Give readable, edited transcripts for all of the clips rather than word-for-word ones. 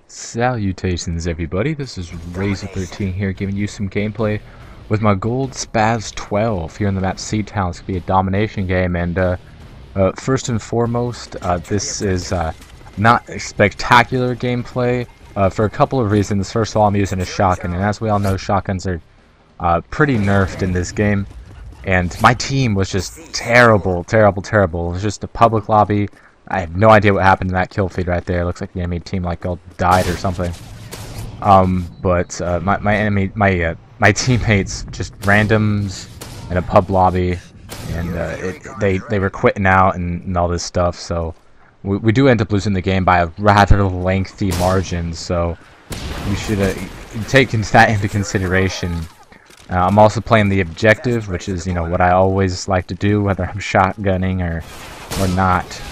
Salutations everybody, this is Razor13 here giving you some gameplay with my gold SPAS-12 here in the map Seed Town. It's going to be a domination game, and first and foremost, this is not spectacular gameplay for a couple of reasons. First of all, I'm using a shotgun, and as we all know, shotguns are pretty nerfed in this game. And my team was just terrible. It was just a public lobby. I have no idea what happened to that kill feed right there. It looks like the enemy team like all died or something. But my teammates just randoms in a pub lobby, and they were quitting out and all this stuff. So we do end up losing the game by a rather lengthy margin. So you should take that into consideration. I'm also playing the objective, which is, you know, what I always like to do, whether I'm shotgunning or not.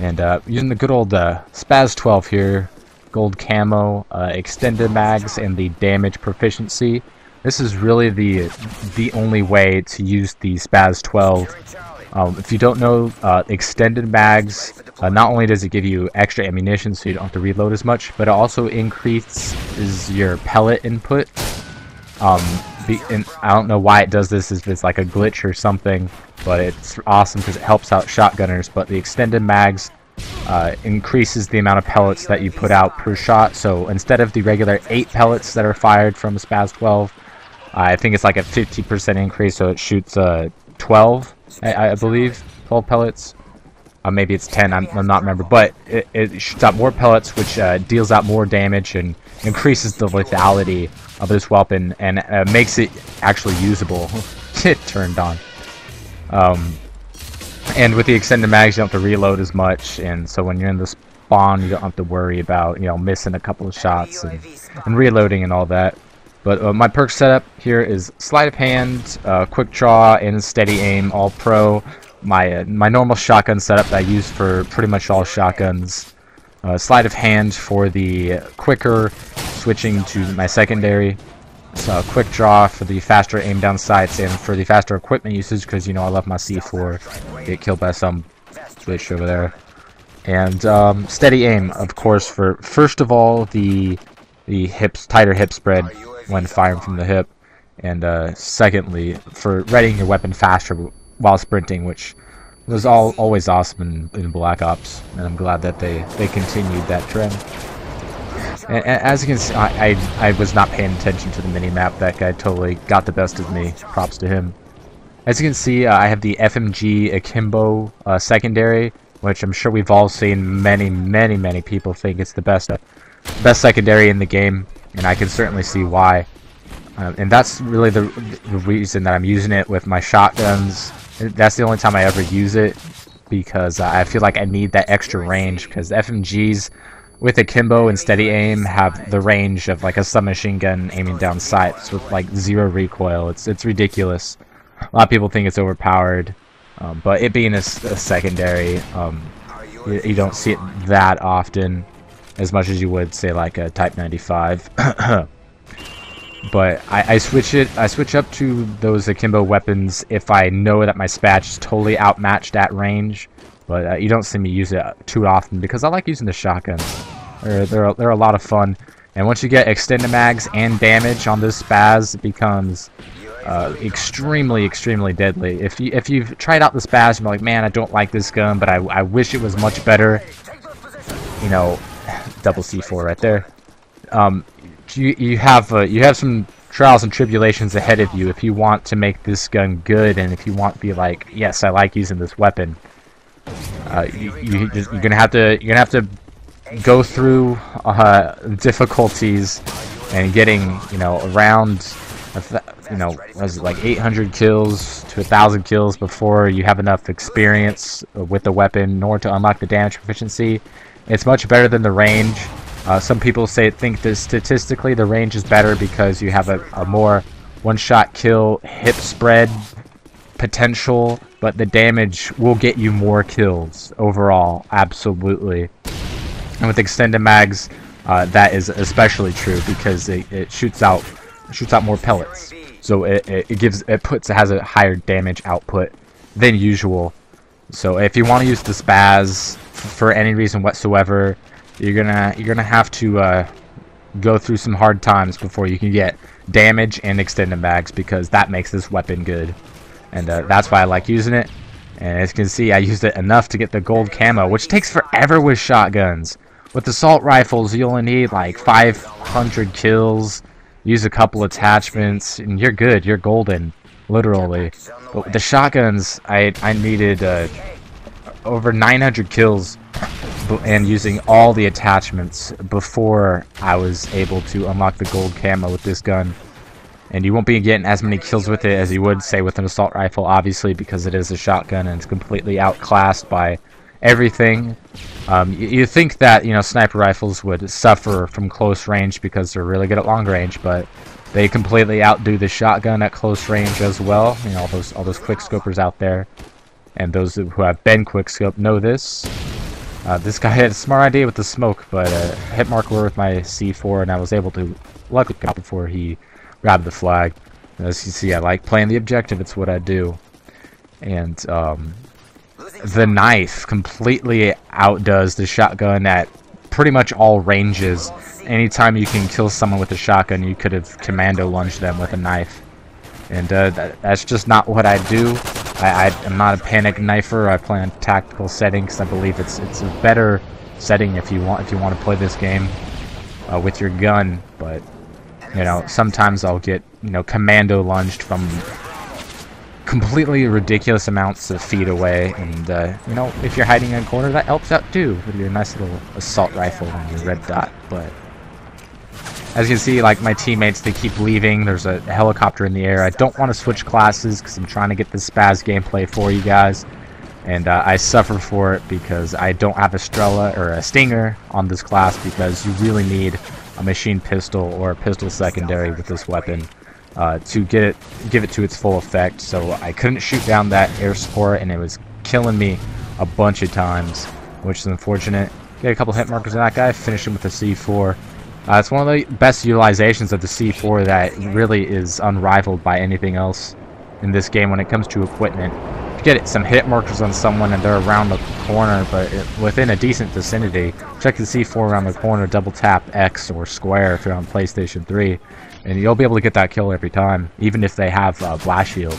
And using the good old SPAS-12 here, gold camo, extended mags, and the damage proficiency. This is really the only way to use the SPAS-12. If you don't know, extended mags, not only does it give you extra ammunition so you don't have to reload as much, but it also increases your pellet input. And I don't know why it does this, if it's like a glitch or something, but it's awesome because it helps out shotgunners. But the extended mags increases the amount of pellets that you put out per shot. So instead of the regular 8 pellets that are fired from SPAS-12, I think it's like a 50% increase, so it shoots 12, I believe, 12 pellets. Maybe it's 10, I'm not remember, but it shoots out more pellets, which deals out more damage and increases the lethality of this weapon, and makes it actually usable. It turned on. And with the extended mags, you don't have to reload as much, and so when you're in the spawn, you don't have to worry about, you know, missing a couple of shots and reloading and all that. But my perk setup here is sleight of hand, quick draw, and steady aim, all pro. My normal shotgun setup that I use for pretty much all shotguns. Sleight of hand for the quicker switching to my secondary. So quick draw for the faster aim down sights and for the faster equipment usage, because, you know, I love my C4. Get killed by some switch over there. And steady aim, of course, for first of all the tighter hip spread when firing from the hip, and secondly for readying your weapon faster while sprinting, which was always awesome in Black Ops, and I'm glad that they continued that trend. And as you can see, I was not paying attention to the mini-map. That guy totally got the best of me. Props to him. As you can see, I have the FMG Akimbo secondary, which I'm sure we've all seen. Many people think it's the best secondary in the game, and I can certainly see why. And that's really the reason that I'm using it with my shotguns. That's the only time I ever use it, because I feel like I need that extra range, because FMGs with Akimbo and steady aim have the range of like a submachine gun aiming down sights with like 0 recoil. It's ridiculous. A lot of people think it's overpowered, but it being a secondary, you don't see it that often, as much as you would say like a Type 95. But I switch up to those Akimbo weapons if I know that my Spatch is totally outmatched at range. But you don't see me use it too often because I like using the shotguns. They're a lot of fun, and once you get extended mags and damage on this SPAS, it becomes extremely deadly. If you've tried out the SPAS, you're like, man, I don't like this gun, but I wish it was much better. You know, double C4 right there. You have some trials and tribulations ahead of you if you want to make this gun good, and if you want to be like, yes, I like using this weapon. You're gonna have to go through difficulties and getting, you know, around, you know, was it like 800 kills to 1,000 kills before you have enough experience with the weapon in order to unlock the damage proficiency. It's much better than the range. Some people think that statistically the range is better because you have a more one-shot kill hip spread potential, but the damage will get you more kills overall, absolutely. And with extended mags, that is especially true because it shoots out more pellets, so it has a higher damage output than usual. So if you want to use the SPAS for any reason whatsoever, you're gonna have to go through some hard times before you can get damage and extended mags, because that makes this weapon good. And that's why I like using it. And as you can see, I used it enough to get the gold camo, which takes forever with shotguns. With assault rifles, you only need like 500 kills, use a couple attachments, and you're good. You're golden, literally. But with the shotguns, I needed over 900 kills and using all the attachments before I was able to unlock the gold camo with this gun. And you won't be getting as many kills with it as you would, say, with an assault rifle, obviously, because it is a shotgun and it's completely outclassed by everything. You think that, you know, sniper rifles would suffer from close range because they're really good at long range, but they completely outdo the shotgun at close range as well. You know, all those quick scopers out there, and those who have been quick scope know this. This guy had a smart idea with the smoke, but hit marker with my C4, and I was able to luckily get out before he grabbed the flag. And as you see, I like playing the objective. It's what I do. And the knife completely outdoes the shotgun at pretty much all ranges. Anytime you can kill someone with a shotgun, you could have commando lunged them with a knife. And that's just not what I do. I'm not a panic knifer. I play on tactical settings. I believe it's a better setting if you want to play this game with your gun. But you know, sometimes I'll get, you know, commando lunged from completely ridiculous amounts of feet away, and you know, if you're hiding in a corner, that helps out too with your nice little assault rifle and your red dot. But as you can see, like, my teammates, they keep leaving. There's a helicopter in the air. I don't want to switch classes because I'm trying to get the SPAS gameplay for you guys, and I suffer for it because I don't have a Strela or a Stinger on this class, because you really need a machine pistol or a pistol secondary with this weapon to give it to its full effect. So I couldn't shoot down that air support, and it was killing me a bunch of times, which is unfortunate. Get a couple hit markers on that guy, finish him with a C4. It's one of the best utilizations of the C4 that really is unrivaled by anything else in this game when it comes to equipment. You get some hit markers on someone and they're around the corner, but within a decent vicinity, check the C4 around the corner, double tap X or square if you're on PlayStation 3, and you'll be able to get that kill every time, even if they have blast shield,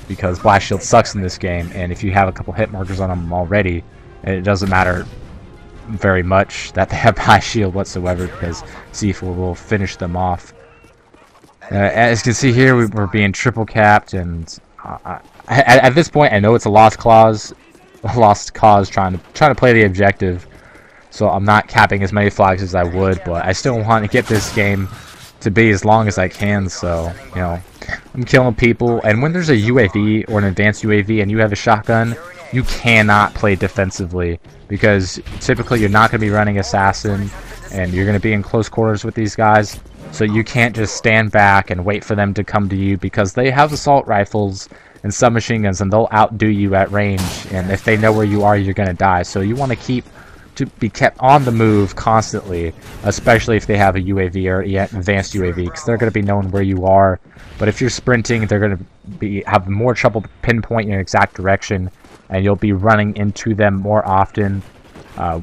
because blast shield sucks in this game. And if you have a couple hit markers on them already, it doesn't matter very much that they have high shield whatsoever, because C4 will finish them off. As you can see here, we're being triple capped, and at this point I know it's a lost cause trying to play the objective, so I'm not capping as many flags as I would, but I still want to get this game to be as long as I can. So, you know, I'm killing people, and when there's a UAV or an advanced UAV and you have a shotgun, you cannot play defensively, because typically you're not going to be running assassin and you're going to be in close quarters with these guys, so you can't just stand back and wait for them to come to you, because they have assault rifles and submachine guns and they'll outdo you at range, and if they know where you are, you're going to die. So you want to be kept on the move constantly, especially if they have a UAV or advanced UAV, because they're going to be knowing where you are. But if you're sprinting, they're going to have more trouble pinpointing your exact direction, and you'll be running into them more often,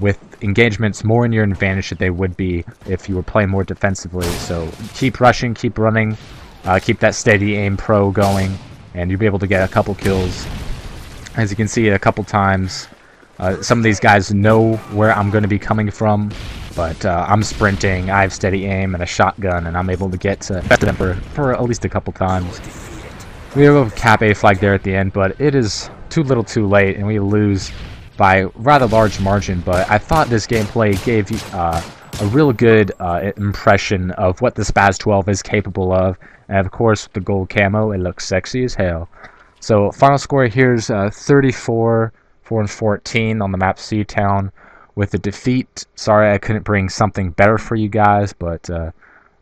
with engagements more in your advantage than they would be if you were playing more defensively. So keep rushing, keep running, keep that steady aim pro going, and you'll be able to get a couple kills. As you can see a couple times, some of these guys know where I'm going to be coming from, but I'm sprinting, I have steady aim and a shotgun, and I'm able to get to them for at least a couple times. We have a cap A flag there at the end, but it is too little too late, and we lose by a rather large margin. But I thought this gameplay gave you a real good impression of what the SPAS-12 is capable of, and of course with the gold camo, it looks sexy as hell. So final score here is 34-14 on the map C-Town with a defeat. Sorry I couldn't bring something better for you guys, but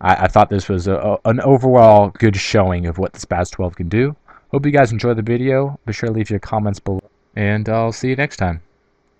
I thought this was an overall good showing of what the SPAS-12 can do. Hope you guys enjoyed the video. Be sure to leave your comments below, and I'll see you next time.